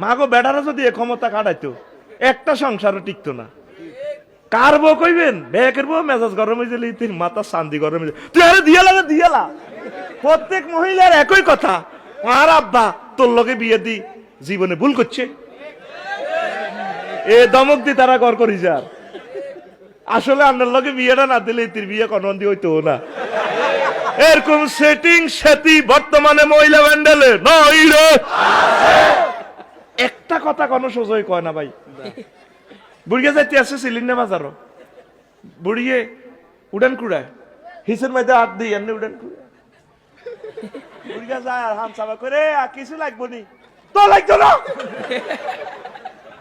মাগো বেড়ারা যদি এ ক্ষমতা কাটাইতো একটা সংসারও টিকতো না। কার বউ কইবেন, বেকের বউ মেজাজ গরম হয়ে গেলে তুই মাথা শান্তি গরম হয়ে যায়, তুই আরে দিয়ালা। প্রত্যেক মহিলার একই কথা, আর আব্বা তোর লগে বিয়ে দি জীবনে ভুল করছে, এ দমক দি তারা ঘর করি যার। আসলে আপনার লগে বিয়েটা না দিলে তোর বিয়ে কনন্দি হইতো না। এরকম সেটিং সেটি বর্তমানে মহিলা ব্যান্ডেলে নই রে। একটা কথা কোনো সোজই কয় না ভাই। বুড়িয়া যাইতে আসছে সিলিন্ডার বাজারও, বুড়িয়ে উড়ান কুড়ায় হিসের মধ্যে হাত দিই এমনি উড়ান কুড়ায়, বুড়িয়া যায় আর হাম সাবা করে কিছু লাগবো নি, তো লাগতো না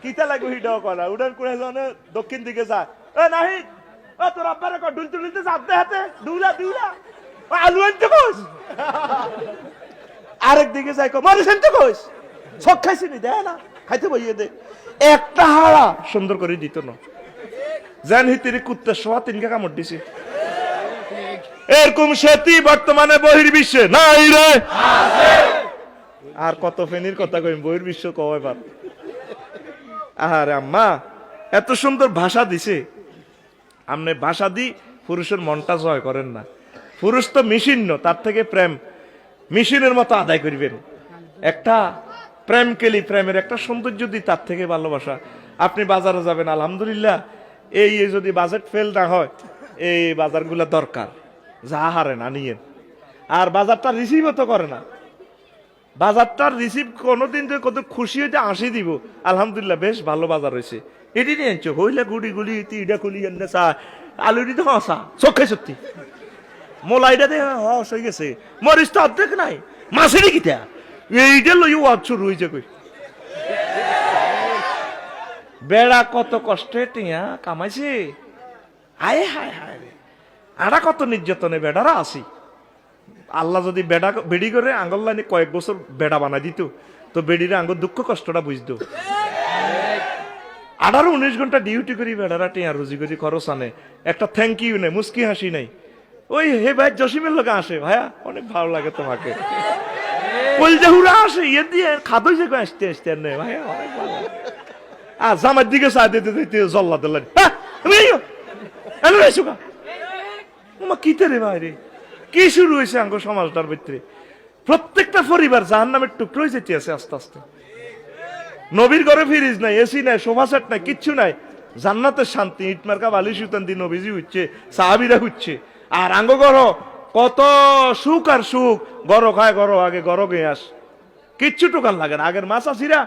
কিতা লাগবো হিটাও করা। উড়ান কুড়ায় যখন দক্ষিণ দিকে যায়, এ নাহি ও তোর আব্বার ডুল তুলিতে চাপতে হাতে দুলা আলু আনতে কোস, আরেক দিকে যাই মারিস আনতে কোস, শখ খাইছি নি দেয় না খাইতে বইয়ে দে। একটা হাড়া সুন্দর করে দিত না, জান হিতির কুত্তার সোয়া তিনকে কামড় দিছে। এরকম সেটি বর্তমানে বহির্বিশ্বে নাই রে। আর কত ফেনির কথা কই, বহির্বিশ্ব কয় বার। আরে আম্মা এত সুন্দর ভাষা দিছে, আপনি ভাষা দি পুরুষের মনটা জয় করেন না। পুরুষ তো মেশিন ন, তার থেকে প্রেম মেশিনের মতো আদায় করিবেন। একটা প্রেম কেলি, প্রেমের একটা সৌন্দর্য দি, তার থেকে ভালোবাসা। আপনি বাজারে যাবেন, আলহামদুলিল্লাহ এই যদি বাজেট ফেল না হয়, এই বাজারগুলা দরকার, যা হারে না নিয়েন। আর বাজারটা রিসিভও তো করে না, বাজারটার রিসিভ কোনোদিন যে কত খুশি হইতে আসি দিব, আলহামদুলিল্লাহ বেশ ভালো বাজার হয়েছে, এটি নিয়ে আনছো হইলে গুড়ি ইটা খুলি এনে চা আলুটি তো হাসা চোখে সত্যি মোলাইটা দিয়ে হস হয়ে গেছে, মরিচ তো অর্ধেক নাই, মাছেরই কিটা এইটা লই ওয়াজ শুরু হয়েছে কই। বেড়া কত কষ্টে টিয়া কামাইছে, হায় হায় হায় রে, আড়া কত নির্যাতনে বেড়ারা আসি। আল্লাহ যদি বেড়ি করে আঙ্গল লাইনে কয়েক বছর বেড়া বানাই দিত, তো বেড়িরে আঙ্গল দুঃখ কষ্টটা বুঝতো। 18-19 ঘন্টা ডিউটি করি বেড়ারা টিয়া রুজি করি, খরচ আনে, একটা থ্যাংক ইউ নেই, মুস্কি হাসি নাই। ওই হে ভাই জসিমের লোক আসে, ভাইয়া অনেক ভালো লাগে তোমাকে, কলজাহুরা আসে ইয়ে দিয়ে খাদই যে আসতে আসতে নেই ভাইয়া অনেক ভালো। আর জামার দিকে চা দিতে দিতে জল্লা দিলেন, কিতে রে ভাই রে, কি শুরু হয়েছে আঙ্গ সমাজটার ভিতরে। প্রত্যেকটা পরিবার জাহান্নামের টুকরোই যেতে আছে আস্তে আস্তে। নবীর ঘরে ফ্রিজ নাই, এসি নাই, সোফা সেট নাই, কিচ্ছু নাই, জান্নাতের শান্তি, ইট মার্কা বালি সুতান দিয়ে নবীজি হচ্ছে, সাহাবিরা হচ্ছে। আর আঙ্গ ঘর কত সুখ আর সুখ, গড় খায় গড় আগে গড় গিয়ে আস, কিচ্ছু টোকান লাগে না। আগের মাছ আসিরা